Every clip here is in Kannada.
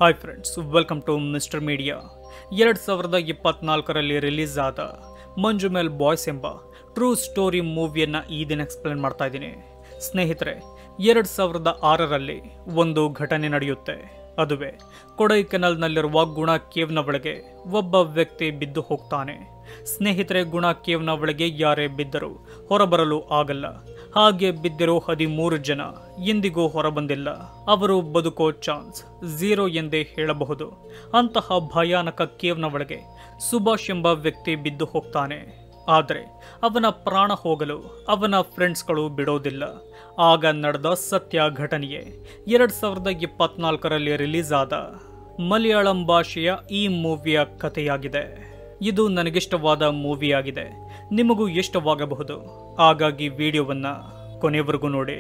Hi friends, welcome to mister media. 2024ರಲ್ಲಿ ರಿಲೀಸ್ ಆದ ಮಂಜು ಮೇಲ್ ಬಾಯ್ಸ್ ಎಂಬ ಟ್ರೂ ಸ್ಟೋರಿ ಮೂವಿಯನ್ನು ಈ ದಿನ ಎಕ್ಸ್ಪ್ಲೇನ್ ಮಾಡ್ತಾ ಇದ್ದೀನಿ. ಸ್ನೇಹಿತರೆ, 2006ರಲ್ಲಿ ಒಂದು ಘಟನೆ ನಡೆಯುತ್ತೆ. ಅದುವೇ ಕೊಡೈಕೆನಾಲ್ನಲ್ಲಿರುವ ಗುಣ ಕೇವ್ನ ಒಳಗೆ ಒಬ್ಬ ವ್ಯಕ್ತಿ ಬಿದ್ದು ಹೋಗ್ತಾನೆ. ಸ್ನೇಹಿತರೆ, ಗುಣ ಕೇವ್ನ ಒಳಗೆ ಯಾರೇ ಬಿದ್ದರೂ ಹೊರಬರಲು ಆಗಲ್ಲ. ಹಾಗೆ ಬಿದ್ದಿರೋ 13 ಜನ ಎಂದಿಗೂ ಹೊರಬಂದಿಲ್ಲ. ಅವರು ಬದುಕೋ ಚಾನ್ಸ್ 0 ಎಂದೇ ಹೇಳಬಹುದು. ಅಂತಹ ಭಯಾನಕ ಕೇವ್ನ ಒಳಗೆ ಸುಭಾಷ್ ಎಂಬ ವ್ಯಕ್ತಿ ಬಿದ್ದು ಹೋಗ್ತಾನೆ. ಆದರೆ ಅವನ ಪ್ರಾಣ ಹೋಗಲು ಅವನ ಫ್ರೆಂಡ್ಸ್ಗಳು ಬಿಡೋದಿಲ್ಲ. ಆಗ ನಡೆದ ಸತ್ಯ ಘಟನೆಯೇ 2024ರಲ್ಲಿ ರಿಲೀಸ್ ಆದ ಮಲಯಾಳಂ ಭಾಷೆಯ ಈ ಮೂವಿಯ ಕಥೆಯಾಗಿದೆ. ಇದು ನನಗಿಷ್ಟವಾದ ಮೂವಿಯಾಗಿದೆ. ನಿಮಗೂ ಇಷ್ಟವಾಗಬಹುದು. ಹಾಗಾಗಿ ವಿಡಿಯೋವನ್ನು ಕೊನೆಯವರೆಗೂ ನೋಡಿ.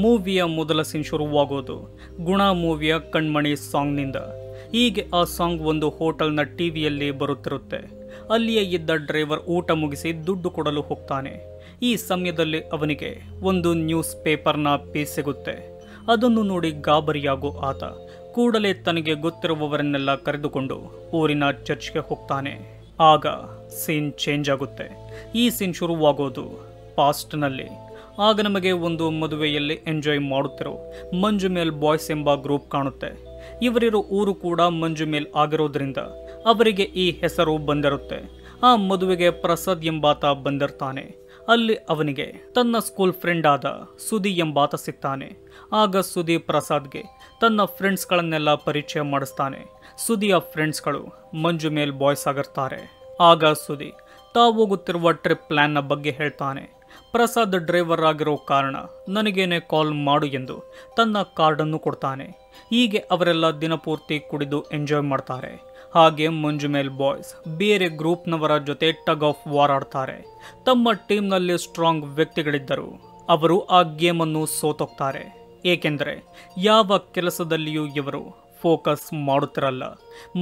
ಮೂವಿಯ ಮೊದಲ ಸೀನ್ ಶುರುವಾಗೋದು ಗುಣ ಮೂವಿಯ ಕಣ್ಮಣಿ ಸಾಂಗ್ನಿಂದ. ಹೀಗೆ ಆ ಸಾಂಗ್ ಒಂದು ಹೋಟೆಲ್ನ ಟಿವಿಯಲ್ಲಿ ಬರುತ್ತಿರುತ್ತೆ. ಅಲ್ಲಿಯೇ ಇದ್ದ ಡ್ರೈವರ್ ಊಟ ಮುಗಿಸಿ ದುಡ್ಡು ಕೊಡಲು ಹೋಗ್ತಾನೆ. ಈ ಸಮಯದಲ್ಲಿ ಅವನಿಗೆ ಒಂದು ನ್ಯೂಸ್ ಪೇಪರ್ನ ಪೀಸ್ ಸಿಗುತ್ತೆ. ಅದನ್ನು ನೋಡಿ ಗಾಬರಿಯಾಗೋ ಆತ ಕೂಡಲೇ ತನಗೆ ಗೊತ್ತಿರುವವರನ್ನೆಲ್ಲ ಕರೆದುಕೊಂಡು ಊರಿನ ಚರ್ಚ್ಗೆ ಹೋಗ್ತಾನೆ. ಆಗ ಸೀನ್ ಚೇಂಜ್ ಆಗುತ್ತೆ. ಈ ಸೀನ್ ಶುರುವಾಗೋದು ಪಾಸ್ಟ್ನಲ್ಲಿ. ಆಗ ನಮಗೆ ಒಂದು ಮದುವೆಯಲ್ಲಿ ಎಂಜಾಯ್ ಮಾಡುತ್ತಿರೋ ಮಂಜು ಮೇಲ್ ಬಾಯ್ಸ್ ಎಂಬ ಗ್ರೂಪ್ ಕಾಣುತ್ತೆ. ಇವರಿರೋ ಊರು ಕೂಡ ಮಂಜು ಮೇಲ್ ಆಗಿರೋದ್ರಿಂದ ಅವರಿಗೆ ಈ ಹೆಸರು ಬಂದಿರುತ್ತೆ. ಆ ಮದುವೆಗೆ ಪ್ರಸಾದ್ ಎಂಬಾತ ಬಂದಿರ್ತಾನೆ. ಅಲ್ಲಿ ಅವನಿಗೆ ತನ್ನ ಸ್ಕೂಲ್ ಫ್ರೆಂಡ್ ಆದ ಸುದಿ ಎಂಬಾತ ಸಿಗ್ತಾನೆ. ಆಗ ಸುದಿ ಪ್ರಸಾದ್ಗೆ ತನ್ನ ಫ್ರೆಂಡ್ಸ್ಗಳನ್ನೆಲ್ಲ ಪರಿಚಯ ಮಾಡಿಸ್ತಾನೆ. ಸುದಿಯ ಫ್ರೆಂಡ್ಸ್ಗಳು ಮಂಜು ಮೇಲ್ ಬಾಯ್ಸ್ ಆಗಿರ್ತಾರೆ. ಆಗ ಸುದಿ ತಾವು ಹೋಗುತ್ತಿರುವ ಟ್ರಿಪ್ ಪ್ಲಾನ್ನ ಬಗ್ಗೆ ಹೇಳ್ತಾನೆ. ಪ್ರಸಾದ್ ಡ್ರೈವರ್ ಆಗಿರೋ ಕಾರಣ ನನಗೇನೆ ಕಾಲ್ ಮಾಡು ಎಂದು ತನ್ನ ಕಾರ್ಡನ್ನು ಕೊಡ್ತಾನೆ. ಹೀಗೆ ಅವರೆಲ್ಲ ದಿನಪೂರ್ತಿ ಕುಡಿದು ಎಂಜಾಯ್ ಮಾಡ್ತಾರೆ. ಹಾಗೆ ಮಂಜು ಮೇಲ್ ಬಾಯ್ಸ್ ಬೇರೆ ಗ್ರೂಪ್ನವರ ಜೊತೆ ಟಗ್ ಆಫ್ ವಾರ್ ಆಡ್ತಾರೆ. ತಮ್ಮ ಟೀಮ್ನಲ್ಲಿ ಸ್ಟ್ರಾಂಗ್ ವ್ಯಕ್ತಿಗಳಿದ್ದರು. ಅವರು ಆ ಗೇಮನ್ನು ಸೋತೋಗ್ತಾರೆ. ಏಕೆಂದರೆ ಯಾವ ಕೆಲಸದಲ್ಲಿಯೂ ಇವರು ಫೋಕಸ್ ಮಾಡುತ್ತಿರಲ್ಲ.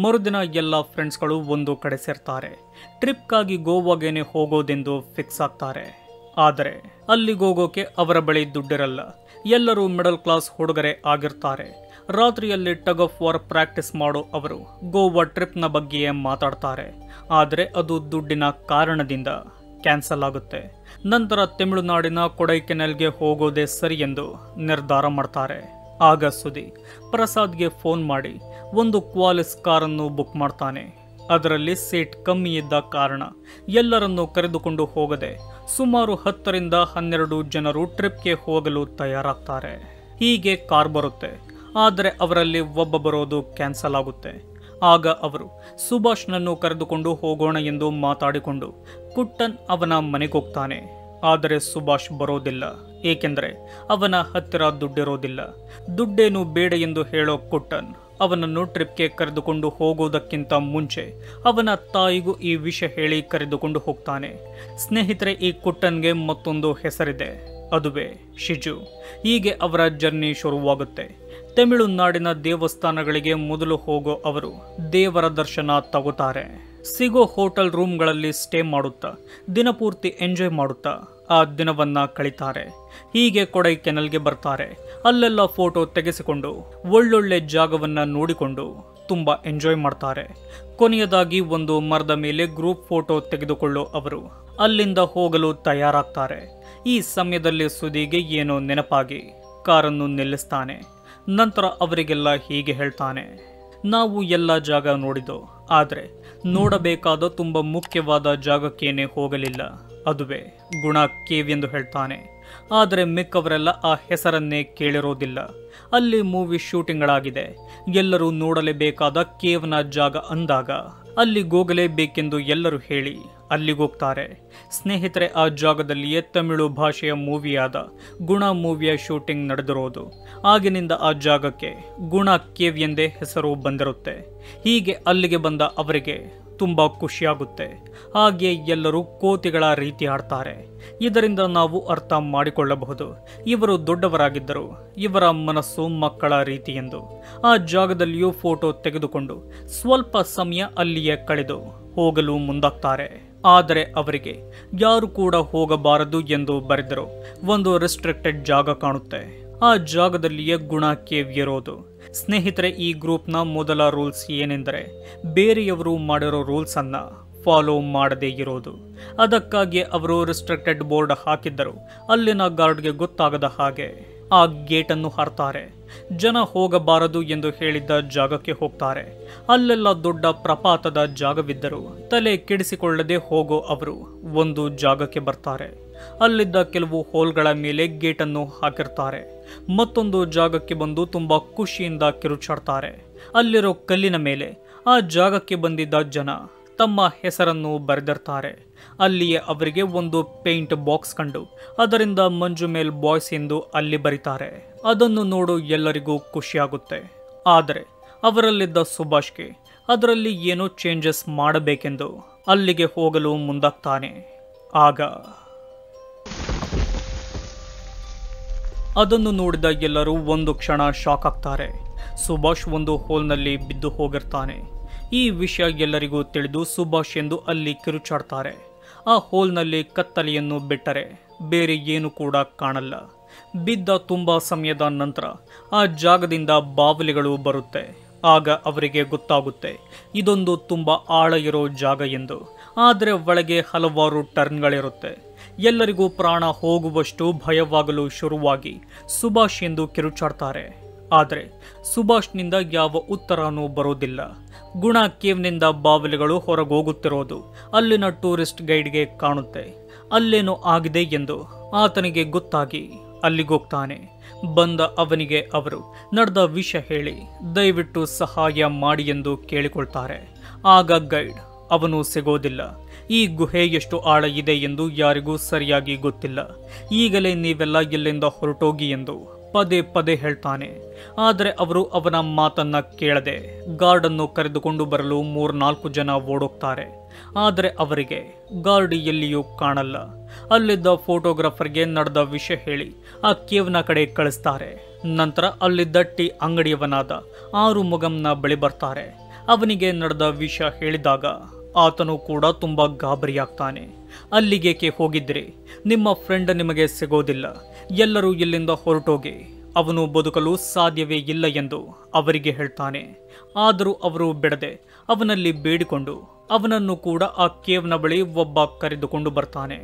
ಮರುದಿನ ಎಲ್ಲ ಫ್ರೆಂಡ್ಸ್ಗಳು ಒಂದು ಕಡೆ ಸೇರ್ತಾರೆ. ಟ್ರಿಪ್ಗಾಗಿ ಗೋವಾಗೇನೆ ಹೋಗೋದೆಂದು ಫಿಕ್ಸ್ ಆಗ್ತಾರೆ. ಆದರೆ ಅಲ್ಲಿಗೋಗೋಕೆ ಅವರ ಬಳಿ ದುಡ್ಡಿರಲ್ಲ. ಎಲ್ಲರೂ ಮಿಡಲ್ ಕ್ಲಾಸ್ ಹುಡುಗರೇ ಆಗಿರ್ತಾರೆ. ರಾತ್ರಿಯಲ್ಲಿ ಟಗ್ ಆಫ್ ವಾರ್ ಪ್ರಾಕ್ಟೀಸ್ ಮಾಡೋ ಅವರು ಗೋವಾ ಟ್ರಿಪ್ನ ಬಗ್ಗೆಯೇ ಮಾತಾಡ್ತಾರೆ. ಆದರೆ ಅದು ದುಡ್ಡಿನ ಕಾರಣದಿಂದ ಕ್ಯಾನ್ಸಲ್ ಆಗುತ್ತೆ. ನಂತರ ತಮಿಳುನಾಡಿನ ಕೊಡೈಕೆನಾಲ್ಗೆ ಹೋಗೋದೇ ಸರಿ ಎಂದು ನಿರ್ಧಾರ ಮಾಡ್ತಾರೆ. ಆಗ ಸುದಿ ಪ್ರಸಾದ್ಗೆ ಫೋನ್ ಮಾಡಿ ಒಂದು ಕ್ವಾಲಿಸ್ ಕಾರನ್ನು ಬುಕ್ ಮಾಡ್ತಾನೆ. ಅದರಲ್ಲಿ ಸೀಟ್ ಕಮ್ಮಿ ಇದ್ದ ಕಾರಣ ಎಲ್ಲರನ್ನೂ ಕರೆದುಕೊಂಡು ಹೋಗದೆ ಸುಮಾರು 10ರಿಂದ 12 ಜನರು ಟ್ರಿಪ್ಗೆ ಹೋಗಲು ತಯಾರಾಗ್ತಾರೆ. ಹೀಗೆ ಕಾರ್ ಬರುತ್ತೆ. ಆದರೆ ಅವರಲ್ಲಿ ಒಬ್ಬ ಬರೋದು ಕ್ಯಾನ್ಸಲ್ ಆಗುತ್ತೆ. ಆಗ ಅವರು ಸುಭಾಷ್ನನ್ನು ಕರೆದುಕೊಂಡು ಹೋಗೋಣ ಎಂದು ಮಾತಾಡಿಕೊಂಡು ಕುಟ್ಟನ್ ಅವನ ಮನೆಗೆ ಹೋಗ್ತಾನೆ. ಆದರೆ ಸುಭಾಷ್ ಬರೋದಿಲ್ಲ. ಏಕೆಂದರೆ ಅವನ ಹತ್ತಿರ ದುಡ್ಡಿರೋದಿಲ್ಲ. ದುಡ್ಡೇನು ಬೇಡ ಎಂದು ಹೇಳೋ ಕುಟ್ಟನ್ ಅವನನ್ನು ಟ್ರಿಪ್ಗೆ ಕರೆದುಕೊಂಡು ಹೋಗೋದಕ್ಕಿಂತ ಮುಂಚೆ ಅವನ ತಾಯಿಗೂ ಈ ವಿಷಯ ಹೇಳಿ ಕರೆದುಕೊಂಡು ಹೋಗ್ತಾನೆ. ಸ್ನೇಹಿತರೆ, ಈ ಕುಟ್ಟನ್ಗೆ ಮತ್ತೊಂದು ಹೆಸರಿದೆ. ಅದುವೇ ಶಿಜು. ಹೀಗೆ ಅವರ ಜರ್ನಿ ಶುರುವಾಗುತ್ತೆ. ತಮಿಳುನಾಡಿನ ದೇವಸ್ಥಾನಗಳಿಗೆ ಮೊದಲು ಹೋಗೋ ಅವರು ದೇವರ ದರ್ಶನ ತಗೋತಾರೆ. ಸಿಗೋ ಹೋಟೆಲ್ ರೂಮ್ಗಳಲ್ಲಿ ಸ್ಟೇ ಮಾಡುತ್ತಾ ದಿನಪೂರ್ತಿ ಎಂಜಾಯ್ ಮಾಡುತ್ತಾ ಆ ದಿನವನ್ನ ಕಳೀತಾರೆ. ಹೀಗೆ ಕೊಡೈಕೆನಾಲ್ಗೆ ಬರ್ತಾರೆ. ಅಲ್ಲೆಲ್ಲ ಫೋಟೋ ತೆಗೆಸಿಕೊಂಡು ಒಳ್ಳೊಳ್ಳೆ ಜಾಗವನ್ನ ನೋಡಿಕೊಂಡು ತುಂಬಾ ಎಂಜಾಯ್ ಮಾಡ್ತಾರೆ. ಕೊನೆಯದಾಗಿ ಒಂದು ಮರದ ಮೇಲೆ ಗ್ರೂಪ್ ಫೋಟೋ ತೆಗೆದುಕೊಳ್ಳೋ ಅವರು ಅಲ್ಲಿಂದ ಹೋಗಲು ತಯಾರಾಗ್ತಾರೆ. ಈ ಸಮಯದಲ್ಲಿ ಸುದಿಗೆ ಏನೋ ನೆನಪಾಗಿ ಕಾರನ್ನು ನಿಲ್ಲಿಸ್ತಾನೆ. ನಂತರ ಅವರಿಗೆಲ್ಲ ಹೀಗೆ ಹೇಳ್ತಾನೆ, ನಾವು ಎಲ್ಲ ಜಾಗ ನೋಡಿದೋ, ಆದರೆ ನೋಡಬೇಕಾದ ತುಂಬ ಮುಖ್ಯವಾದ ಜಾಗಕ್ಕೇನೆ ಹೋಗಲಿಲ್ಲ. ಅದುವೇ ಗುಣ ಕೇವ್ ಎಂದು ಹೇಳ್ತಾನೆ. ಆದರೆ ಮಿಕ್ಕವರೆಲ್ಲ ಆ ಹೆಸರನ್ನೇ ಕೇಳಿರೋದಿಲ್ಲ. ಅಲ್ಲಿ ಮೂವಿ ಶೂಟಿಂಗ್ಗಳಾಗಿದೆ. ಎಲ್ಲರೂ ನೋಡಲೇಬೇಕಾದ ಕೇವ್ನ ಜಾಗ ಅಂದಾಗ ಅಲ್ಲಿಗೋಗಲೇಬೇಕೆಂದು ಎಲ್ಲರೂ ಹೇಳಿ ಅಲ್ಲಿಗೋಗ್ತಾರೆ. ಸ್ನೇಹಿತರೆ, ಆ ಜಾಗದಲ್ಲಿಯೇ ತಮಿಳು ಭಾಷೆಯ ಮೂವಿಯಾದ ಗುಣ ಮೂವಿಯ ಶೂಟಿಂಗ್ ನಡೆದಿರೋದು. ಆಗಿನಿಂದ ಆ ಜಾಗಕ್ಕೆ ಗುಣ ಕೇವ್ ಎಂದೇ ಹೆಸರು ಬಂದಿರುತ್ತೆ. ಹೀಗೆ ಅಲ್ಲಿಗೆ ಬಂದ ಅವರಿಗೆ ತುಂಬ ಖುಷಿಯಾಗುತ್ತೆ. ಹಾಗೆ ಎಲ್ಲರೂ ಕೋತಿಗಳ ರೀತಿ ಆಡ್ತಾರೆ. ಇದರಿಂದ ನಾವು ಅರ್ಥ ಮಾಡಿಕೊಳ್ಳಬಹುದು ಇವರು ದೊಡ್ಡವರಾಗಿದ್ದರು, ಇವರ ಮನಸ್ಸು ಮಕ್ಕಳ ರೀತಿ ಎಂದು. ಆ ಜಾಗದಲ್ಲಿಯೂ ಫೋಟೋ ತೆಗೆದುಕೊಂಡು ಸ್ವಲ್ಪ ಸಮಯ ಅಲ್ಲಿಯೇ ಕಳೆದು ಹೋಗಲು ಮುಂದಾಗ್ತಾರೆ. ಆದರೆ ಅವರಿಗೆ ಯಾರು ಕೂಡ ಹೋಗಬಾರದು ಎಂದು ಬರೆದಿರೋ ಒಂದು ರೆಸ್ಟ್ರಿಕ್ಟೆಡ್ ಜಾಗ ಕಾಣುತ್ತೆ. ಆ ಜಾಗದಲ್ಲಿಯೇ ಗುಣ ಕೇವ್ ಇರೋದು. ಸ್ನೇಹಿತರೆ, ಈ ಗ್ರೂಪ್ನ ಮೊದಲ ರೂಲ್ಸ್ ಏನೆಂದರೆ ಬೇರೆಯವರು ಮಾಡಿರೋ ರೂಲ್ಸ್ ಅನ್ನ ಫಾಲೋ ಮಾಡದೇ ಇರೋದು. ಅದಕ್ಕಾಗಿ ಅವರು ರೆಸ್ಟ್ರಿಕ್ಟೆಡ್ ಬೋರ್ಡ್ ಹಾಕಿದ್ದರು. ಅಲ್ಲಿನ ಗಾರ್ಡ್ಗೆ ಗೊತ್ತಾಗದ ಹಾಗೆ ಆ ಗೇಟ್ ಅನ್ನು ಹಾರ್ತಾರೆ. ಜನ ಹೋಗಬಾರದು ಎಂದು ಹೇಳಿದ್ದ ಜಾಗಕ್ಕೆ ಹೋಗ್ತಾರೆ. ಅಲ್ಲೆಲ್ಲ ದೊಡ್ಡ ಪ್ರಪಾತದ ಜಾಗವಿದ್ದರೂ ತಲೆ ಕೆಡಿಸಿಕೊಳ್ಳದೆ ಹೋಗೋ ಅವರು ಒಂದು ಜಾಗಕ್ಕೆ ಬರ್ತಾರೆ. ಅಲ್ಲಿದ್ದ ಕೆಲವು ಹೋಲ್ಗಳ ಮೇಲೆ ಗೇಟ್ ಅನ್ನು ಹಾಕಿರ್ತಾರೆ. ಮತ್ತೊಂದು ಜಾಗಕ್ಕೆ ಬಂದು ತುಂಬಾ ಖುಷಿಯಿಂದ ಕಿರುಚಾಡ್ತಾರೆ. ಅಲ್ಲಿರೋ ಕಲ್ಲಿನ ಮೇಲೆ ಆ ಜಾಗಕ್ಕೆ ಬಂದಿದ್ದ ಜನ ತಮ್ಮ ಹೆಸರನ್ನು ಬರೆದಿರ್ತಾರೆ. ಅಲ್ಲಿಯೇ ಅವರಿಗೆ ಒಂದು ಪೇಂಟ್ ಬಾಕ್ಸ್ ಕಂಡು ಅದರಿಂದ ಮಂಜು ಮೇಲ್ ಬಾಯ್ಸ್ ಎಂದು ಅಲ್ಲಿ ಬರೀತಾರೆ. ಅದನ್ನು ನೋಡು ಎಲ್ಲರಿಗೂ ಖುಷಿಯಾಗುತ್ತೆ. ಆದರೆ ಅವರಲ್ಲಿದ್ದ ಸುಭಾಷ್ಗೆ ಅದರಲ್ಲಿ ಏನೋ ಚೇಂಜಸ್ ಮಾಡಬೇಕೆಂದು ಅಲ್ಲಿಗೆ ಹೋಗಲು ಮುಂದಾಗ್ತಾನೆ. ಆಗ ಅದನ್ನು ನೋಡಿದ ಎಲ್ಲರೂ ಒಂದು ಕ್ಷಣ ಶಾಕ್ ಆಗ್ತಾರೆ. ಸುಭಾಷ್ ಒಂದು ಹೋಲ್ನಲ್ಲಿ ಬಿದ್ದು ಹೋಗಿರ್ತಾನೆ. ಈ ವಿಷಯ ಎಲ್ಲರಿಗೂ ತಿಳಿದು ಸುಭಾಷ್ ಎಂದು ಅಲ್ಲಿ ಕಿರುಚಾಡ್ತಾರೆ. ಆ ಹೋಲ್ನಲ್ಲಿ ಕತ್ತಲೆಯನ್ನು ಬಿಟ್ಟರೆ ಬೇರೆ ಏನು ಕೂಡ ಕಾಣಲ್ಲ. ಬಿದ್ದ ತುಂಬಾ ಸಮಯದ ನಂತರ ಆ ಜಾಗದಿಂದ ಬಾವಲಿಗಳು ಬರುತ್ತೆ. ಆಗ ಅವರಿಗೆ ಗೊತ್ತಾಗುತ್ತೆ ಇದೊಂದು ತುಂಬಾ ಆಳ ಇರೋ ಜಾಗ ಎಂದು. ಆದರೆ ಒಳಗೆ ಹಲವಾರು ಟರ್ನ್ಗಳಿರುತ್ತೆ. ಎಲ್ಲರಿಗೂ ಪ್ರಾಣ ಹೋಗುವಷ್ಟು ಭಯವಾಗಲು ಶುರುವಾಗಿ ಸುಭಾಷ್ ಎಂದು ಕಿರುಚಾಡ್ತಾರೆ. ಆದರೆ ಸುಭಾಷ್ನಿಂದ ಯಾವ ಉತ್ತರನೂ ಬರೋದಿಲ್ಲ. ಗುಣ ಕೇವ್ನಿಂದ ಬಾವಲಿಗಳು ಹೊರಗೋಗುತ್ತಿರೋದು ಅಲ್ಲಿನ ಟೂರಿಸ್ಟ್ ಗೈಡ್ಗೆ ಕಾಣುತ್ತೆ. ಅಲ್ಲೇನೋ ಆಗಿದೆ ಎಂದು ಆತನಿಗೆ ಗೊತ್ತಾಗಿ ಅಲ್ಲಿಗೋಗ್ತಾನೆ. ಬಂದ ಅವನಿಗೆ ಅವರು ನಡೆದ ವಿಷಯ ಹೇಳಿ ದಯವಿಟ್ಟು ಸಹಾಯ ಮಾಡಿ ಎಂದು ಕೇಳಿಕೊಳ್ತಾರೆ. ಆಗ ಗೈಡ್ ಅವನು ಸಿಗೋದಿಲ್ಲ. ಈ ಗುಹೆ ಎಷ್ಟು ಆಳ ಇದೆ ಎಂದು ಯಾರಿಗೂ ಸರಿಯಾಗಿ ಗೊತ್ತಿಲ್ಲ. ಈಗಲೇ ನೀವೆಲ್ಲ ಇಲ್ಲಿಂದ ಹೊರಟೋಗಿ ಎಂದು ಪದೇ ಪದೇ ಹೇಳ್ತಾನೆ. ಆದರೆ ಅವರು ಅವನ ಮಾತನ್ನ ಕೇಳದೆ ಗಾರ್ಡ್ ಅನ್ನು ಕರೆದುಕೊಂಡು ಬರಲು 3-4 ಜನ ಓಡೋಗ್ತಾರೆ. ಆದರೆ ಅವರಿಗೆ ಗಾರ್ಡ್ ಎಲ್ಲಿಯೂ ಕಾಣಲ್ಲ. ಅಲ್ಲಿದ್ದ ಫೋಟೋಗ್ರಾಫರ್ಗೆ ನಡೆದ ವಿಷಯ ಹೇಳಿ ಆ ಕೇವ್ನ ಕಡೆ ಕಳಿಸ್ತಾರೆ. ನಂತರ ಅಲ್ಲಿದ್ದ ಟೀ ಅಂಗಡಿಯವನಾದ ಆರುಮುಗಂನ ಬಳಿ ಬರ್ತಾರೆ. ಅವನಿಗೆ ನಡೆದ ವಿಷಯ ಹೇಳಿದಾಗ ಆತನು ಕೂಡ ತುಂಬಾ ಗಾಬರಿಯಾಗ್ತಾನೆ. ಅಲ್ಲಿಗೇಕೆ ಹೋಗಿದ್ರಿ? ನಿಮ್ಮ ಫ್ರೆಂಡ್ ನಿಮಗೆ ಸಿಗೋದಿಲ್ಲ. ಎಲ್ಲರೂ ಇಲ್ಲಿಂದ ಹೊರಟೋಗಿ, ಅವನು ಬದುಕಲು ಸಾಧ್ಯವೇ ಇಲ್ಲ ಎಂದು ಅವರಿಗೆ ಹೇಳ್ತಾನೆ. ಆದರೂ ಅವರು ಬಿಡದೆ ಅವನಲ್ಲಿ ಬೇಡಿಕೊಂಡು ಅವನನ್ನು ಕೂಡ ಆ ಕೇವ್ನ ಬಳಿ ಒಬ್ಬ ಕರೆದುಕೊಂಡು ಬರ್ತಾನೆ.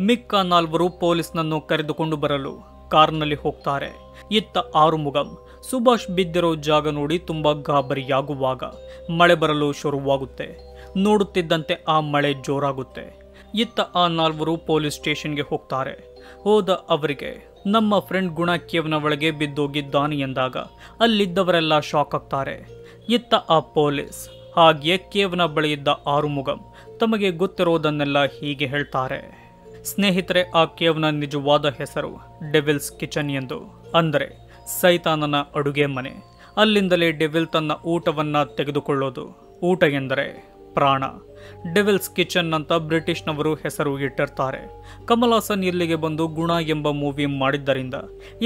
ಮಿಕ್ಕ 4 ಪೊಲೀಸ್ನನ್ನು ಕರೆದುಕೊಂಡು ಬರಲು ಕಾರ್ನಲ್ಲಿ ಹೋಗ್ತಾರೆ. ಇತ್ತ ಆರುಮುಗಂ ಸುಭಾಷ್ ಬಿದ್ದಿರೋ ಜಾಗ ನೋಡಿ ತುಂಬಾ ಗಾಬರಿಯಾಗುವಾಗ ಮಳೆ ಬರಲು ಶುರುವಾಗುತ್ತೆ. ನೋಡುತ್ತಿದ್ದಂತೆ ಆ ಮಳೆ ಜೋರಾಗುತ್ತೆ. ಇತ್ತ ಆ 4 ಪೊಲೀಸ್ ಸ್ಟೇಷನ್ಗೆ ಹೋಗ್ತಾರೆ. ಹೋದ ಅವರಿಗೆ ನಮ್ಮ ಫ್ರೆಂಡ್ ಗುಣ ಕೇವ್ನ ಒಳಗೆ ಬಿದ್ದೋಗಿದ್ದಾನೆ ಎಂದಾಗ ಅಲ್ಲಿದ್ದವರೆಲ್ಲ ಶಾಕ್ ಆಗ್ತಾರೆ. ಇತ್ತ ಆ ಪೊಲೀಸ್ ಹಾಗೆಯೇ ಕೇವ್ನ ಬಳಿ ಇದ್ದ ಆರುಮುಗಂ ತಮಗೆ ಗೊತ್ತಿರೋದನ್ನೆಲ್ಲ ಹೀಗೆ ಹೇಳ್ತಾರೆ. ಸ್ನೇಹಿತರೆ, ಆ ಕೇವ್ನ ನಿಜವಾದ ಹೆಸರು ಡೆವಿಲ್ಸ್ ಕಿಚನ್ ಎಂದು, ಅಂದರೆ ಸೈತಾನನ ಅಡುಗೆ ಮನೆ. ಅಲ್ಲಿಂದಲೇ ಡೆವಿಲ್ ತನ್ನ ಊಟವನ್ನ ತೆಗೆದುಕೊಳ್ಳೋದು. ಊಟ ಎಂದರೆ ಪ್ರಾಣ. ಡೆವಿಲ್ಸ್ ಕಿಚನ್ ಅಂತ ಬ್ರಿಟಿಷ್ನವರು ಹೆಸರು ಇಟ್ಟಿರ್ತಾರೆ. ಕಮಲ್ ಹಾಸನ್ ಇಲ್ಲಿಗೆ ಬಂದು ಗುಣ ಎಂಬ ಮೂವಿ ಮಾಡಿದ್ದರಿಂದ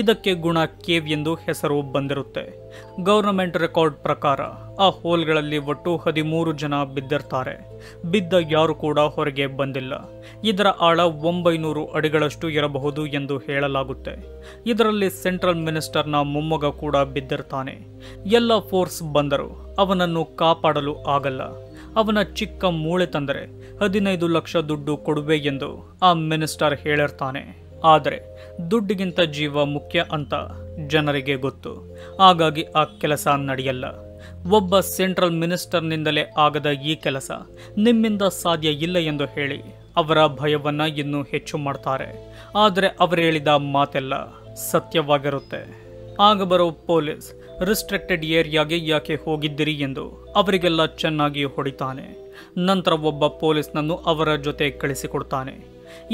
ಇದಕ್ಕೆ ಗುಣ ಕೇವ್ ಎಂದು ಹೆಸರು ಬಂದಿರುತ್ತೆ. ಗವರ್ನಮೆಂಟ್ ರೆಕಾರ್ಡ್ ಪ್ರಕಾರ ಆ ಹೋಲ್ಗಳಲ್ಲಿ ಒಟ್ಟು 13 ಜನ ಬಿದ್ದಿರ್ತಾರೆ. ಬಿದ್ದ ಯಾರು ಕೂಡ ಹೊರಗೆ ಬಂದಿಲ್ಲ. ಇದರ ಆಳ 900 ಅಡಿಗಳಷ್ಟು ಇರಬಹುದು ಎಂದು ಹೇಳಲಾಗುತ್ತೆ. ಇದರಲ್ಲಿ ಸೆಂಟ್ರಲ್ ಮಿನಿಸ್ಟರ್ನ ಮೊಮ್ಮಗ ಕೂಡ ಬಿದ್ದಿರ್ತಾನೆ. ಎಲ್ಲ ಫೋರ್ಸ್ ಬಂದರೂ ಅವನನ್ನು ಕಾಪಾಡಲು ಆಗಲ್ಲ. ಅವನ ಚಿಕ್ಕ ಮೂಳೆ ತಂದರೆ 15 ಲಕ್ಷ ದುಡ್ಡು ಕೊಡುವೆ ಎಂದು ಆ ಮಿನಿಸ್ಟರ್ ಹೇಳಿರ್ತಾನೆ. ಆದರೆ ದುಡ್ಡಿಗಿಂತ ಜೀವ ಮುಖ್ಯ ಅಂತ ಜನರಿಗೆ ಗೊತ್ತು. ಹಾಗಾಗಿ ಆ ಕೆಲಸ ನಡೆಯಲ್ಲ. ಒಬ್ಬ ಸೆಂಟ್ರಲ್ ಮಿನಿಸ್ಟರ್ನಿಂದಲೇ ಆಗದ ಈ ಕೆಲಸ ನಿಮ್ಮಿಂದ ಸಾಧ್ಯ ಇಲ್ಲ ಎಂದು ಹೇಳಿ ಅವರ ಭಯವನ್ನ ಇನ್ನೂ ಹೆಚ್ಚು ಮಾಡ್ತಾರೆ. ಆದರೆ ಅವರು ಹೇಳಿದ ಮಾತೆಲ್ಲ ಸತ್ಯವಾಗಿರುತ್ತೆ. ಆಗ ಬರೋ ಪೊಲೀಸ್ ರಿಸ್ಟ್ರಿಕ್ಟೆಡ್ ಏರಿಯಾಗೆ ಯಾಕೆ ಹೋಗಿದ್ದೀರಿ ಎಂದು ಅವರಿಗೆಲ್ಲ ಚೆನ್ನಾಗಿ ಹೊಡಿತಾನೆ. ನಂತರ ಒಬ್ಬ ಪೊಲೀಸ್ನನ್ನು ಅವರ ಜೊತೆ ಕಳಿಸಿಕೊಡ್ತಾನೆ.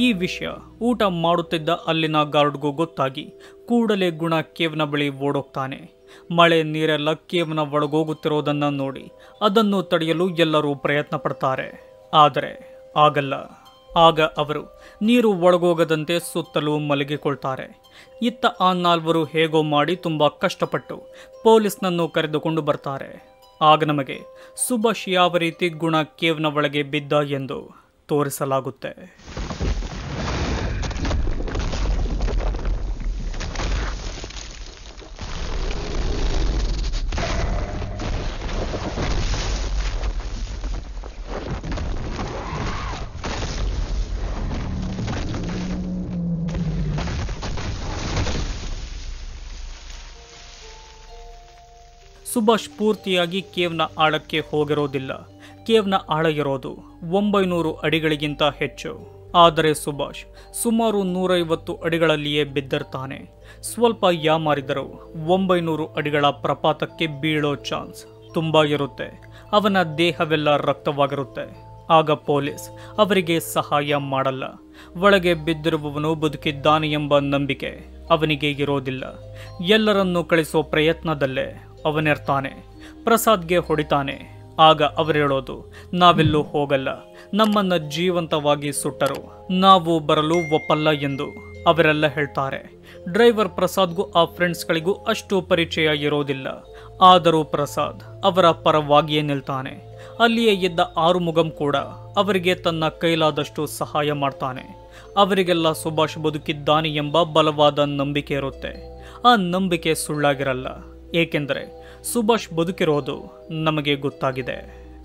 ಈ ವಿಷಯ ಊಟ ಮಾಡುತ್ತಿದ್ದ ಅಲ್ಲಿನ ಗಾರ್ಡ್ಗೂ ಗೊತ್ತಾಗಿ ಕೂಡಲೇ ಗುಣ ಕೇವ್ನ ಬಳಿ ಓಡೋಗ್ತಾನೆ. ಮಳೆ ನೀರೆಲ್ಲ ಕೇವ್ನ ಒಳಗೋಗುತ್ತಿರೋದನ್ನ ನೋಡಿ ಅದನ್ನು ತಡೆಯಲು ಎಲ್ಲರೂ ಪ್ರಯತ್ನ ಪಡ್ತಾರೆ. ಆದರೆ ಆಗಲ್ಲ. ಆಗ ಅವರು ನೀರು ಒಳಗೋಗದಂತೆ ಸುತ್ತಲೂ ಮಲಗಿಕೊಳ್ತಾರೆ. ಇತ್ತ ಆ 4 ಹೇಗೋ ಮಾಡಿ ತುಂಬಾ ಕಷ್ಟಪಟ್ಟು ಪೊಲೀಸ್ನನ್ನು ಕರೆದುಕೊಂಡು ಬರ್ತಾರೆ. ಆಗ ನಮಗೆ ಸುಭಾಷ್ ಯಾವ ರೀತಿ ಗುಣ ಕೇವ್ನ ಒಳಗೆ ಬಿದ್ದ ಎಂದು ತೋರಿಸಲಾಗುತ್ತೆ. ಸುಭಾಷ್ ಪೂರ್ತಿಯಾಗಿ ಕೇವ್ನ ಆಳಕ್ಕೆ ಹೋಗಿರೋದಿಲ್ಲ. ಕೇವ್ನ ಆಳ ಇರೋದು 900 ಅಡಿಗಳಿಗಿಂತ ಹೆಚ್ಚು. ಆದರೆ ಸುಭಾಷ್ ಸುಮಾರು 150 ಅಡಿಗಳಲ್ಲಿಯೇ ಬಿದ್ದಿರ್ತಾನೆ. ಸ್ವಲ್ಪ ಯಾಮಾರಿದರೂ 900 ಅಡಿಗಳ ಪ್ರಪಾತಕ್ಕೆ ಬೀಳೋ ಚಾನ್ಸ್ ತುಂಬಾ ಇರುತ್ತೆ. ಅವನ ದೇಹವೆಲ್ಲ ರಕ್ತವಾಗಿರುತ್ತೆ. ಆಗ ಪೊಲೀಸ್ ಅವರಿಗೆ ಸಹಾಯ ಮಾಡಲ್ಲ. ಒಳಗೆ ಬಿದ್ದಿರುವವನು ಬದುಕಿದ್ದಾನೆ ಎಂಬ ನಂಬಿಕೆ ಅವನಿಗೆ ಇರೋದಿಲ್ಲ. ಎಲ್ಲರನ್ನೂ ಕಳಿಸೋ ಪ್ರಯತ್ನದಲ್ಲೇ ಅವನಿರ್ತಾನೆ. ಪ್ರಸಾದ್ಗೆ ಹೊಡಿತಾನೆ. ಆಗ ಅವರೇಳೋದು, ನಾವೆಲ್ಲೂ ಹೋಗಲ್ಲ, ನಮ್ಮನ್ನ ಜೀವಂತವಾಗಿ ಸುಟ್ಟರು, ನಾವು ಬರಲು ಒಪ್ಪಲ್ಲ ಎಂದು ಅವರೆಲ್ಲ ಹೇಳ್ತಾರೆ. ಡ್ರೈವರ್ ಪ್ರಸಾದ್ಗೂ ಆ ಫ್ರೆಂಡ್ಸ್ಗಳಿಗೂ ಅಷ್ಟು ಪರಿಚಯ ಇರೋದಿಲ್ಲ. ಆದರೂ ಪ್ರಸಾದ್ ಅವರ ಪರವಾಗಿಯೇ ನಿಲ್ತಾನೆ. ಅಲ್ಲಿಯೇ ಇದ್ದ ಆರುಮುಗಂ ಕೂಡ ಅವರಿಗೆ ತನ್ನ ಕೈಲಾದಷ್ಟು ಸಹಾಯ ಮಾಡ್ತಾನೆ. ಅವರಿಗೆಲ್ಲ ಸುಭಾಷ್ ಬದುಕಿದ್ದಾನೆ ಎಂಬ ಬಲವಾದ ನಂಬಿಕೆ ಇರುತ್ತೆ. ಆ ನಂಬಿಕೆ ಸುಳ್ಳಾಗಿರಲ್ಲ. ಏಕೆಂದರೆ ಸುಭಾಷ್ ಬದುಕಿರೋದು ನಮಗೆ ಗೊತ್ತಾಗಿದೆ.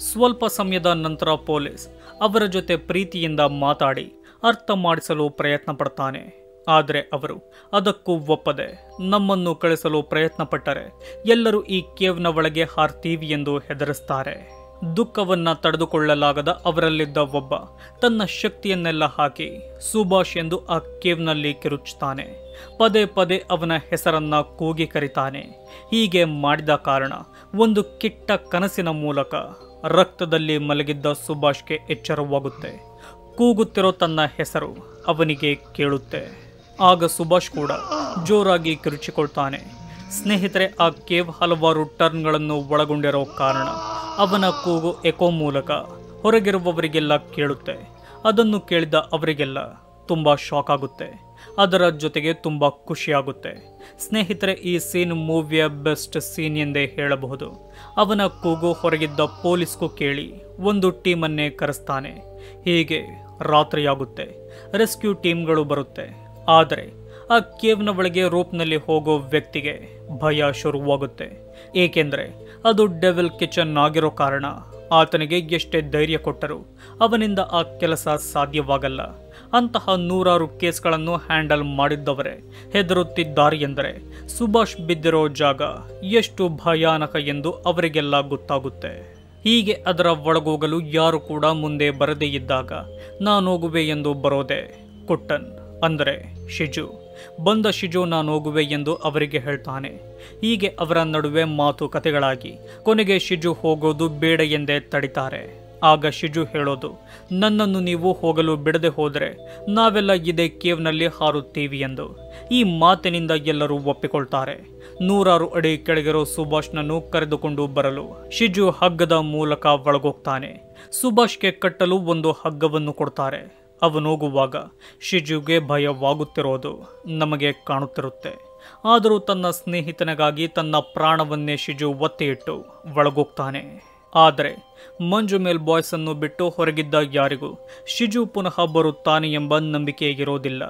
ಸ್ವಲ್ಪ ಸಮಯದ ನಂತರ ಪೊಲೀಸ್ ಅವರ ಜೊತೆ ಪ್ರೀತಿಯಿಂದ ಮಾತಾಡಿ ಅರ್ಥ ಮಾಡಿಸಲು ಪ್ರಯತ್ನ ಪಡ್ತಾನೆ. ಆದರೆ ಅವರು ಅದಕ್ಕೂ ಒಪ್ಪದೆ ನಮ್ಮನ್ನು ಕಳಿಸಲು ಪ್ರಯತ್ನ ಪಟ್ಟರೆ ಎಲ್ಲರೂ ಈ ಕೇವ್ನ ಒಳಗೆ ಹಾರ್ತೀವಿ ಎಂದು ಹೆದರಿಸ್ತಾರೆ. ದುಃಖವನ್ನ ತಡೆದುಕೊಳ್ಳಲಾಗದ ಅವರಲ್ಲಿದ್ದ ಒಬ್ಬ ತನ್ನ ಶಕ್ತಿಯನ್ನೆಲ್ಲ ಹಾಕಿ ಸುಭಾಷ್ ಎಂದು ಆ ಕೇವ್ನಲ್ಲಿ ಕಿರುಚುತ್ತಾನೆ. ಪದೇ ಪದೇ ಅವನ ಹೆಸರನ್ನ ಕೂಗಿ ಕರೀತಾನೆ. ಹೀಗೆ ಮಾಡಿದ ಕಾರಣ ಒಂದು ಕೆಟ್ಟ ಕನಸಿನ ಮೂಲಕ ರಕ್ತದಲ್ಲಿ ಮಲಗಿದ್ದ ಸುಭಾಷ್ಗೆ ಎಚ್ಚರವಾಗುತ್ತೆ. ಕೂಗುತ್ತಿರೋ ತನ್ನ ಹೆಸರು ಅವನಿಗೆ ಕೇಳುತ್ತೆ. ಆಗ ಸುಭಾಷ್ ಕೂಡ ಜೋರಾಗಿ ಕಿರುಚಿಕೊಳ್ತಾನೆ. ಸ್ನೇಹಿತರೆ, ಆ ಕೇವ್ ಹಲವಾರು ಟರ್ನ್ಗಳನ್ನು ಒಳಗೊಂಡಿರೋ ಕಾರಣ ಅವನ ಕೂಗು ಎಕೋ ಮೂಲಕ ಹೊರಗಿರುವವರಿಗೆಲ್ಲ ಕೇಳುತ್ತೆ. ಅದನ್ನು ಕೇಳಿದ ಅವರಿಗೆಲ್ಲ ತುಂಬಾ ಶಾಕ್ ಆಗುತ್ತೆ. ಅದರ ಜೊತೆಗೆ ತುಂಬಾ ಖುಷಿಯಾಗುತ್ತೆ. ಸ್ನೇಹಿತರೆ, ಈ ಸೀನ್ ಮೂವಿಯ ಬೆಸ್ಟ್ ಸೀನ್ ಎಂದೇ ಹೇಳಬಹುದು. ಅವನ ಕೂಗು ಹೊರಗಿದ್ದ ಪೊಲೀಸ್ಗೂ ಕೇಳಿ ಒಂದು ಟೀಮನ್ನೇ ಕರೆಸ್ತಾನೆ. ಹೀಗೆ ರಾತ್ರಿಯಾಗುತ್ತೆ. ರೆಸ್ಕ್ಯೂ ಟೀಮ್ಗಳು ಬರುತ್ತೆ. ಆದರೆ ಆ ಕೇವ್ನ ಒಳಗೆ ರೋಪ್ನಲ್ಲಿ ಹೋಗೋ ವ್ಯಕ್ತಿಗೆ ಭಯ ಶುರುವಾಗುತ್ತೆ. ಏಕೆಂದರೆ ಅದು ಡೆವಿಲ್ ಕಿಚನ್ ಆಗಿರೋ ಕಾರಣ ಆತನಿಗೆ ಎಷ್ಟೇ ಧೈರ್ಯ ಕೊಟ್ಟರೂ ಅವನಿಂದ ಆ ಕೆಲಸ ಸಾಧ್ಯವಾಗಲ್ಲ. ಅಂತಹ 100 ಕೇಸ್ಗಳನ್ನು ಹ್ಯಾಂಡಲ್ ಮಾಡಿದ್ದವರೇ ಹೆದರುತ್ತಿದ್ದಾರೆ ಎಂದರೆ ಸುಭಾಷ್ ಬಿದ್ದಿರೋ ಜಾಗ ಎಷ್ಟು ಭಯಾನಕ ಎಂದು ಅವರಿಗೆಲ್ಲ ಗೊತ್ತಾಗುತ್ತೆ. ಹೀಗೆ ಅದರ ಒಳಗೋಗಲು ಯಾರು ಕೂಡ ಮುಂದೆ ಬರದೇ ಇದ್ದಾಗ ನಾನೋಗುವೆ ಎಂದು ಬರೋದೆ ಕುಟ್ಟನ್, ಅಂದರೆ ಶಿಜು. ಬಂದ ಶಿಜು ನಾನೋಗುವೆ ಎಂದು ಅವರಿಗೆ ಹೇಳ್ತಾನೆ. ಹೀಗೆ ಅವರ ನಡುವೆ ಮಾತುಕತೆಗಳಾಗಿ ಕೊನೆಗೆ ಶಿಜು ಹೋಗೋದು ಬೇಡ ಎಂದೇ ತಡಿತಾರೆ. ಆಗ ಶಿಜು ಹೇಳೋದು, ನನ್ನನ್ನು ನೀವು ಹೋಗಲು ಬಿಡದೆ ಹೋದರೆ ನಾವೆಲ್ಲ ಇದೇ ಕೇವ್ನಲ್ಲಿ ಹಾರುತ್ತೀವಿ ಎಂದು. ಈ ಮಾತಿನಿಂದ ಎಲ್ಲರೂ ಒಪ್ಪಿಕೊಳ್ತಾರೆ. 100 ಅಡಿ ಕೆಳಗಿರೋ ಸುಭಾಷ್ನನ್ನು ಕರೆದುಕೊಂಡು ಬರಲು ಶಿಜು ಹಗ್ಗದ ಮೂಲಕ ಒಳಗೋಗ್ತಾನೆ. ಸುಭಾಷ್ಗೆ ಕಟ್ಟಲು ಒಂದು ಹಗ್ಗವನ್ನು ಕೊಡ್ತಾರೆ. ಅವನೋಗುವಾಗ ಶಿಜುಗೆ ಭಯವಾಗುತ್ತಿರೋದು ನಮಗೆ ಕಾಣುತ್ತಿರುತ್ತೆ. ಆದರೂ ತನ್ನ ಸ್ನೇಹಿತನಿಗಾಗಿ ತನ್ನ ಪ್ರಾಣವನ್ನೇ ಶಿಜು ಒತ್ತಿ ಇಟ್ಟು ಒಳಗೋಗ್ತಾನೆ. ಆದರೆ ಮಂಜು ಮೇಲ್ ಬಾಯ್ಸ್ ಅನ್ನು ಬಿಟ್ಟು ಹೊರಗಿದ್ದ ಯಾರಿಗೂ ಶಿಜು ಪುನಃ ಬರುತ್ತಾನೆ ಎಂಬ ನಂಬಿಕೆ ಇರೋದಿಲ್ಲ.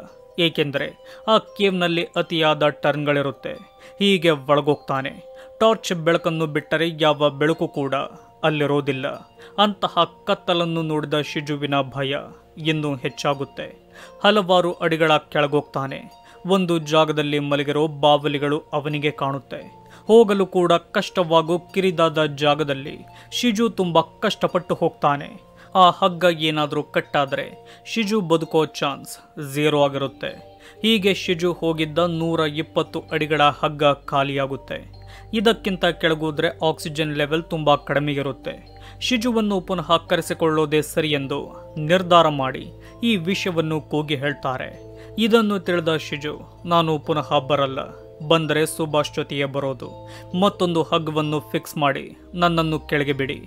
ಏಕೆಂದರೆ ಆ ಕೇವ್ನಲ್ಲಿ ಅತಿಯಾದ ಟರ್ನ್ಗಳಿರುತ್ತೆ. ಹೀಗೆ ಒಳಗೋಗ್ತಾನೆ. ಟಾರ್ಚ್ ಬೆಳಕನ್ನು ಬಿಟ್ಟರೆ ಯಾವ ಬೆಳಕು ಕೂಡ ಅಲ್ಲಿರೋದಿಲ್ಲ. ಅಂತಹ ಕತ್ತಲನ್ನು ನೋಡಿದ ಶಿಜುವಿನ ಭಯ ಇನ್ನೂ ಹೆಚ್ಚಾಗುತ್ತೆ. ಹಲವಾರು ಅಡಿಗಳ ಕೆಳಗೋಗ್ತಾನೆ. ಒಂದು ಜಾಗದಲ್ಲಿ ಮಲಗಿರೋ ಬಾವಲಿಗಳು ಅವನಿಗೆ ಕಾಣುತ್ತೆ. ಹೋಗಲು ಕೂಡ ಕಷ್ಟವಾಗೋ ಕಿರಿದಾದ ಜಾಗದಲ್ಲಿ ಶಿಜು ತುಂಬಾ ಕಷ್ಟಪಟ್ಟು ಹೋಗ್ತಾನೆ. ಆ ಹಗ್ಗ ಏನಾದರೂ ಕಟ್ಟಾದರೆ ಶಿಜು ಬದುಕೋ ಚಾನ್ಸ್ 0 ಆಗಿರುತ್ತೆ. ಹೀಗೆ ಶಿಜು ಹೋಗಿದ್ದ 120 ಅಡಿಗಳ ಹಗ್ಗ ಖಾಲಿಯಾಗುತ್ತೆ. ಇದಕ್ಕಿಂತ ಕೆಳಗೋದ್ರೆ ಆಕ್ಸಿಜನ್ ಲೆವೆಲ್ ತುಂಬಾ ಕಡಿಮೆ ಇರುತ್ತೆ. ಶಿಜುವನ್ನು ಪುನಃ ಕರೆಸಿಕೊಳ್ಳೋದೇ ಸರಿ ಎಂದು ನಿರ್ಧಾರ ಮಾಡಿ ಈ ವಿಷಯವನ್ನು ಕೂಗಿ ಹೇಳ್ತಾರೆ. ಇದನ್ನು ತಿಳಿದ ಶಿಜು, ನಾನು ಪುನಃ ಬರಲ್ಲ, ಬಂದರೆ ಸುಭಾಷ್ ಜೊತೆಯೇ ಬರೋದು. ಮತ್ತೊಂದು ಹಗ್ಗವನ್ನು ಫಿಕ್ಸ್ ಮಾಡಿ ನನ್ನನ್ನು ಕೆಳಗೆ ಬಿಡಿ,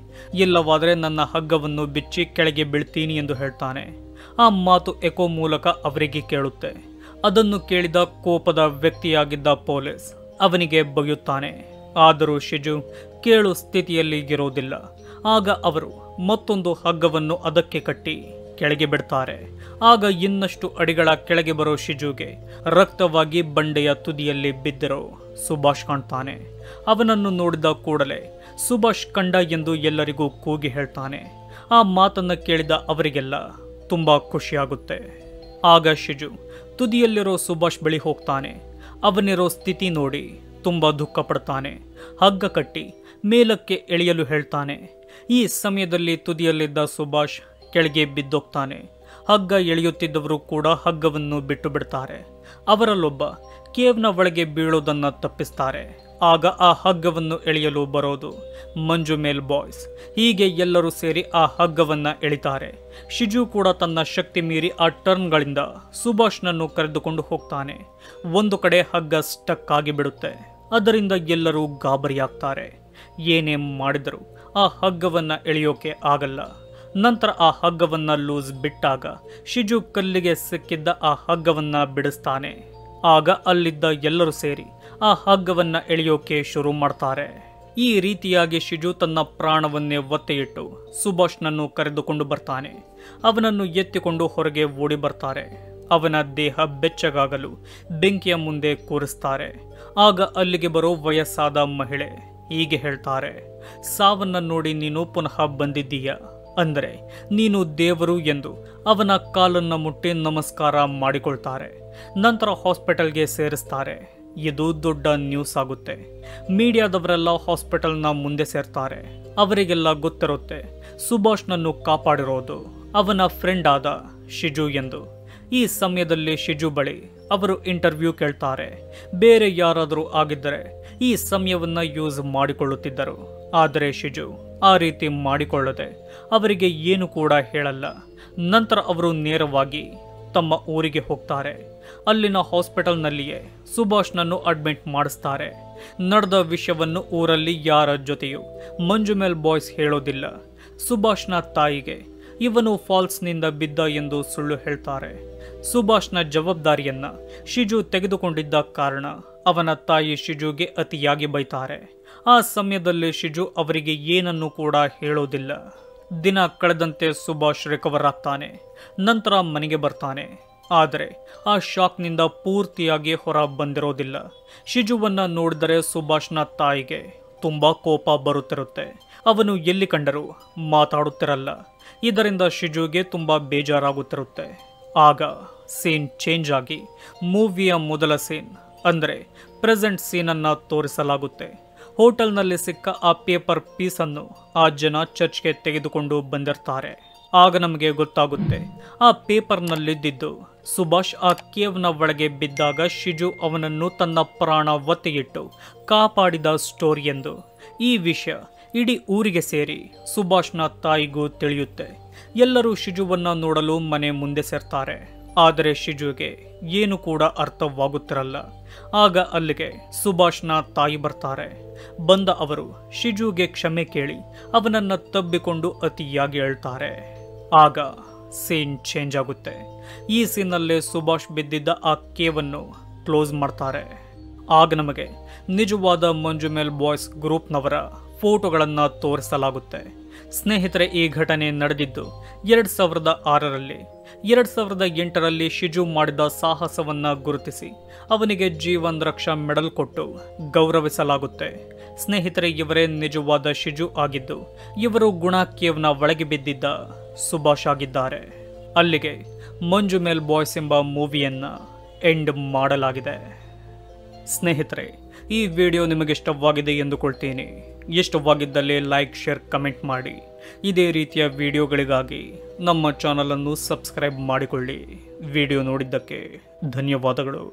ಇಲ್ಲವಾದರೆ ನನ್ನ ಹಗ್ಗವನ್ನು ಬಿಚ್ಚಿ ಕೆಳಗೆ ಬೀಳ್ತೀನಿ ಎಂದು ಹೇಳ್ತಾನೆ. ಆ ಮಾತು ಎಕೋ ಮೂಲಕ ಅವರಿಗೆ ಕೇಳುತ್ತೆ. ಅದನ್ನು ಕೇಳಿದ ಕೋಪದ ವ್ಯಕ್ತಿಯಾಗಿದ್ದ ಪೊಲೀಸ್ ಅವನಿಗೆ ಬೈಯುತ್ತಾನೆ. ಆದರೂ ಶಿಜು ಕೇಳು ಸ್ಥಿತಿಯಲ್ಲಿ ಇರೋದಿಲ್ಲ. ಆಗ ಅವರು ಮತ್ತೊಂದು ಹಗ್ಗವನ್ನು ಅದಕ್ಕೆ ಕಟ್ಟಿ ಕೆಳಗೆ ಬಿಡ್ತಾರೆ. ಆಗ ಇನ್ನಷ್ಟು ಅಡಿಗಳ ಕೆಳಗೆ ಬರೋ ಶಿಜುಗೆ ರಕ್ತವಾಗಿ ಬಂಡೆಯ ತುದಿಯಲ್ಲಿ ಬಿದ್ದಿರೋ ಸುಭಾಷ್ ಕಾಣ್ತಾನೆ. ಅವನನ್ನು ನೋಡಿದ ಕೂಡಲೇ ಸುಭಾಷ್ ಕಂಡ ಎಂದು ಎಲ್ಲರಿಗೂ ಕೂಗಿ ಹೇಳ್ತಾನೆ. ಆ ಮಾತನ್ನು ಕೇಳಿದ ಅವರಿಗೆಲ್ಲ ತುಂಬಾ ಖುಷಿಯಾಗುತ್ತೆ. ಆಗ ಶಿಜು ತುದಿಯಲ್ಲಿರೋ ಸುಭಾಷ್ ಬಳಿ ಹೋಗ್ತಾನೆ. ಅವನಿರೋ ಸ್ಥಿತಿ ನೋಡಿ ತುಂಬಾ ದುಃಖ ಪಡ್ತಾನೆ. ಹಗ್ಗ ಕಟ್ಟಿ ಮೇಲಕ್ಕೆ ಎಳೆಯಲು ಹೇಳ್ತಾನೆ. ಈ ಸಮಯದಲ್ಲಿ ತುದಿಯಲ್ಲಿದ್ದ ಸುಭಾಷ್ ಕೆಳಗೆ ಬಿದ್ದೋಗ್ತಾನೆ. ಹಗ್ಗ ಎಳೆಯುತ್ತಿದ್ದವರು ಕೂಡ ಹಗ್ಗವನ್ನು ಬಿಟ್ಟು ಬಿಡ್ತಾರೆ. ಅವರಲ್ಲೊಬ್ಬ ಕೇವ್ನ ಒಳಗೆ ಬೀಳೋದನ್ನ ತಪ್ಪಿಸ್ತಾರೆ. ಆಗ ಆ ಹಗ್ಗವನ್ನು ಎಳೆಯಲು ಬರೋದು ಮಂಜುಮೇಲ್ ಬಾಯ್ಸ್. ಹೀಗೆ ಎಲ್ಲರೂ ಸೇರಿ ಆ ಹಗ್ಗವನ್ನ ಎಳಿತಾರೆ. ಶಿಜು ಕೂಡ ತನ್ನ ಶಕ್ತಿ ಮೀರಿ ಆ ಟರ್ನ್ಗಳಿಂದ ಸುಭಾಷ್ನನ್ನು ಕರೆದುಕೊಂಡು ಹೋಗ್ತಾನೆ. ಒಂದು ಕಡೆ ಹಗ್ಗ ಸ್ಟಕ್ ಆಗಿ ಬಿಡುತ್ತೆ. ಅದರಿಂದ ಎಲ್ಲರೂ ಗಾಬರಿಯಾಗ್ತಾರೆ. ಏನೇ ಮಾಡಿದರೂ ಆ ಹಗ್ಗವನ್ನ ಎಳೆಯೋಕೆ ಆಗಲ್ಲ. ನಂತರ ಆ ಹಗ್ಗವನ್ನ ಲೂಸ್ ಬಿಟ್ಟಾಗ ಶಿಜು ಕಲ್ಲಿಗೆ ಸಿಕ್ಕಿದ್ದ ಆ ಹಗ್ಗವನ್ನ ಬಿಡಿಸ್ತಾನೆ. ಆಗ ಅಲ್ಲಿದ್ದ ಎಲ್ಲರೂ ಸೇರಿ ಆ ಹಗ್ಗವನ್ನ ಎಳೆಯೋಕೆ ಶುರು ಮಾಡ್ತಾರೆ. ಈ ರೀತಿಯಾಗಿ ಶಿಜು ತನ್ನ ಪ್ರಾಣವನ್ನೇ ಒತ್ತೆಯಿಟ್ಟು ಸುಭಾಷ್ನನ್ನು ಕರೆದುಕೊಂಡು ಬರ್ತಾನೆ. ಅವನನ್ನು ಎತ್ತಿಕೊಂಡು ಹೊರಗೆ ಓಡಿ ಬರ್ತಾರೆ. ಅವನ ದೇಹ ಬೆಚ್ಚಗಾಗಲು ಬೆಂಕಿಯ ಮುಂದೆ ಕೂರಿಸ್ತಾರೆ. ಆಗ ಅಲ್ಲಿಗೆ ಬರೋ ವಯಸ್ಸಾದ ಮಹಿಳೆ ಹೀಗೆ ಹೇಳ್ತಾರೆ, ಸಾವನ್ನ ನೋಡಿ ನೀನು ಪುನಃ ಬಂದಿದ್ದೀಯ, ಅಂದರೆ ನೀನು ದೇವರು ಎಂದು ಅವನ ಕಾಲನ್ನು ಮುಟ್ಟಿ ನಮಸ್ಕಾರ ಮಾಡಿಕೊಳ್ತಾರೆ. ನಂತರ ಹಾಸ್ಪಿಟಲ್ಗೆ ಸೇರಿಸ್ತಾರೆ. ಇದು ದೊಡ್ಡ ನ್ಯೂಸ್ ಆಗುತ್ತೆ. ಮೀಡಿಯಾದವರೆಲ್ಲ ಹಾಸ್ಪಿಟಲ್ನ ಮುಂದೆ ಸೇರ್ತಾರೆ. ಅವರಿಗೆಲ್ಲ ಗೊತ್ತಿರುತ್ತೆ ಸುಭಾಷ್ನನ್ನು ಕಾಪಾಡಿರೋದು ಅವನ ಫ್ರೆಂಡ್ ಆದ ಶಿಜು ಎಂದು. ಈ ಸಮಯದಲ್ಲಿ ಶಿಜು ಬಳಿ ಅವರು ಇಂಟರ್ವ್ಯೂ ಕೇಳ್ತಾರೆ. ಬೇರೆ ಯಾರಾದರೂ ಆಗಿದ್ದರೆ ಈ ಸಮಯವನ್ನ ಯೂಸ್ ಮಾಡಿಕೊಳ್ಳುತ್ತಿದ್ದರು. ಆದರೆ ಶಿಜು ಆ ರೀತಿ ಮಾಡಿಕೊಳ್ಳದೆ ಅವರಿಗೆ ಏನು ಕೂಡ ಹೇಳಲ್ಲ. ನಂತರ ಅವರು ನೇರವಾಗಿ ತಮ್ಮ ಊರಿಗೆ ಹೋಗ್ತಾರೆ. ಅಲ್ಲಿನ ಹಾಸ್ಪಿಟಲ್ನಲ್ಲಿಯೇ ಸುಭಾಷ್ನನ್ನು ಅಡ್ಮಿಟ್ ಮಾಡಿಸ್ತಾರೆ. ನಡೆದ ವಿಷಯವನ್ನು ಊರಲ್ಲಿ ಯಾರ ಜೊತೆಯೂ ಮಂಜುಮೇಲ್ ಬಾಯ್ಸ್ ಹೇಳೋದಿಲ್ಲ. ಸುಭಾಷ್ನ ತಾಯಿಗೆ ಇವನು ಫಾಲ್ಸ್ನಿಂದ ಬಿದ್ದ ಎಂದು ಸುಳ್ಳು ಹೇಳ್ತಾರೆ. ಸುಭಾಷ್ನ ಜವಾಬ್ದಾರಿಯನ್ನ ಶಿಜು ತೆಗೆದುಕೊಂಡಿದ್ದ ಕಾರಣ ಅವನ ತಾಯಿ ಶಿಜುಗೆ ಅತಿಯಾಗಿ ಬೈತಾರೆ. ಆ ಸಮಯದಲ್ಲಿ ಶಿಜು ಅವರಿಗೆ ಏನನ್ನು ಕೂಡ ಹೇಳೋದಿಲ್ಲ. ದಿನ ಕಳೆದಂತೆ ಸುಭಾಷ್ ರಿಕವರ್ ಆಗ್ತಾನೆ. ನಂತರ ಮನೆಗೆ ಬರ್ತಾನೆ. ಆದರೆ ಆ ಶಾಕ್ನಿಂದ ಪೂರ್ತಿಯಾಗಿ ಹೊರ ಬಂದಿರೋದಿಲ್ಲ. ಶಿಜುವನ್ನ ನೋಡಿದರೆ ಸುಭಾಷ್ನ ತಾಯಿಗೆ ತುಂಬಾ ಕೋಪ ಬರುತ್ತಿರುತ್ತೆ. ಅವನು ಎಲ್ಲಿ ಕಂಡರೂ ಮಾತಾಡುತ್ತಿರಲ್ಲ. ಇದರಿಂದ ಶಿಜುಗೆ ತುಂಬಾ ಬೇಜಾರಾಗುತ್ತಿರುತ್ತೆ. ಆಗ ಸೀನ್ ಚೇಂಜ್ ಆಗಿ ಮೂವಿಯ ಮೊದಲ ಸೀನ್ ಅಂದರೆ ಪ್ರೆಸೆಂಟ್ ಸೀನನ್ನು ತೋರಿಸಲಾಗುತ್ತೆ. ಹೋಟೆಲ್ನಲ್ಲಿ ಸಿಕ್ಕ ಆ ಪೇಪರ್ ಪೀಸನ್ನು ಆ ಜನ ಚರ್ಚ್ಗೆ ತೆಗೆದುಕೊಂಡು ಬಂದಿರ್ತಾರೆ. ಆಗ ನಮಗೆ ಗೊತ್ತಾಗುತ್ತೆ ಆ ಪೇಪರ್ನಲ್ಲಿದ್ದು ಸುಭಾಷ್ ಆ ಕೇವ್ನ ಒಳಗೆ ಬಿದ್ದಾಗ ಶಿಜು ಅವನನ್ನು ತನ್ನ ಪ್ರಾಣ ಒತ್ತೆಯಿಟ್ಟು ಕಾಪಾಡಿದ ಸ್ಟೋರಿ ಎಂದು. ಈ ವಿಷಯ ಇಡೀ ಊರಿಗೆ ಸೇರಿ ಸುಭಾಷ್ನ ತಾಯಿಗೂ ತಿಳಿಯುತ್ತೆ. ಎಲ್ಲರೂ ಶಿಜುವನ್ನ ನೋಡಲು ಮನೆ ಮುಂದೆ ಸೇರ್ತಾರೆ. ಆದರೆ ಶಿಜುಗೆ ಏನು ಕೂಡ ಅರ್ಥವಾಗುತ್ತಿರಲ್ಲ. ಆಗ ಅಲ್ಲಿಗೆ ಸುಭಾಷ್ನ ತಾಯಿ ಬರ್ತಾರೆ. ಬಂದ ಅವರು ಶಿಜುಗೆ ಕ್ಷಮೆ ಕೇಳಿ ಅವನನ್ನ ತಬ್ಬಿಕೊಂಡು ಅತಿಯಾಗಿ ಹೇಳ್ತಾರೆ. ಆಗ ಸೀನ್ ಚೇಂಜ್ ಆಗುತ್ತೆ. ಈ ಸೀನ್ನಲ್ಲೇ ಸುಭಾಷ್ ಬಿದ್ದಿದ್ದ ಆ ಕೇವನ್ನು ಕ್ಲೋಸ್ ಮಾಡ್ತಾರೆ. ಆಗ ನಮಗೆ ನಿಜವಾದ ಮಂಜುಮೇಲ್ ಬಾಯ್ಸ್ ಗ್ರೂಪ್ನವರ ಫೋಟೋಗಳನ್ನು ತೋರಿಸಲಾಗುತ್ತೆ. ಸ್ನೇಹಿತರೆ, ಈ ಘಟನೆ ನಡೆದಿದ್ದು 2006ರಲ್ಲಿ. 2008ರಲ್ಲಿ ಶಿಜು ಮಾಡಿದ ಸಾಹಸವನ್ನ ಗುರುತಿಸಿ ಅವನಿಗೆ ಜೀವನ್ ರಕ್ಷಾ ಮೆಡಲ್ ಕೊಟ್ಟು ಗೌರವಿಸಲಾಗುತ್ತೆ. ಸ್ನೇಹಿತರೆ, ಇವರೇ ನಿಜವಾದ ಶಿಜು ಆಗಿದ್ದು ಇವರು ಗುಣ ಕೇವ್ನ ಒಳಗೆ ಬಿದ್ದಿದ್ದ ಸುಭಾಷ್ ಆಗಿದ್ದಾರೆ. ಅಲ್ಲಿಗೆ ಮಂಜುಮೇಲ್ ಬಾಯ್ಸ್ ಎಂಬ ಮೂವಿಯನ್ನ ಎಂಡ್ ಮಾಡಲಾಗಿದೆ. ಸ್ನೇಹಿತರೆ, ಈ ವಿಡಿಯೋ ನಿಮಗೆ ಇಷ್ಟವಾಗಿದೆ ಎಂದುಕೊಳ್ತೀನಿ. ಇಷ್ಟವಾಗಿದ್ದಲ್ಲಿ ಲೈಕ್, ಶೇರ್, ಕಮೆಂಟ್ ಮಾಡಿ. ಇದೇ ರೀತಿಯ ವಿಡಿಯೋಗಳಿಗಾಗಿ ನಮ್ಮ ಚಾನಲನ್ನು ಸಬ್ಸ್ಕ್ರೈಬ್ ಮಾಡಿಕೊಳ್ಳಿ. ವಿಡಿಯೋ ನೋಡಿದ್ದಕ್ಕೆ ಧನ್ಯವಾದಗಳು.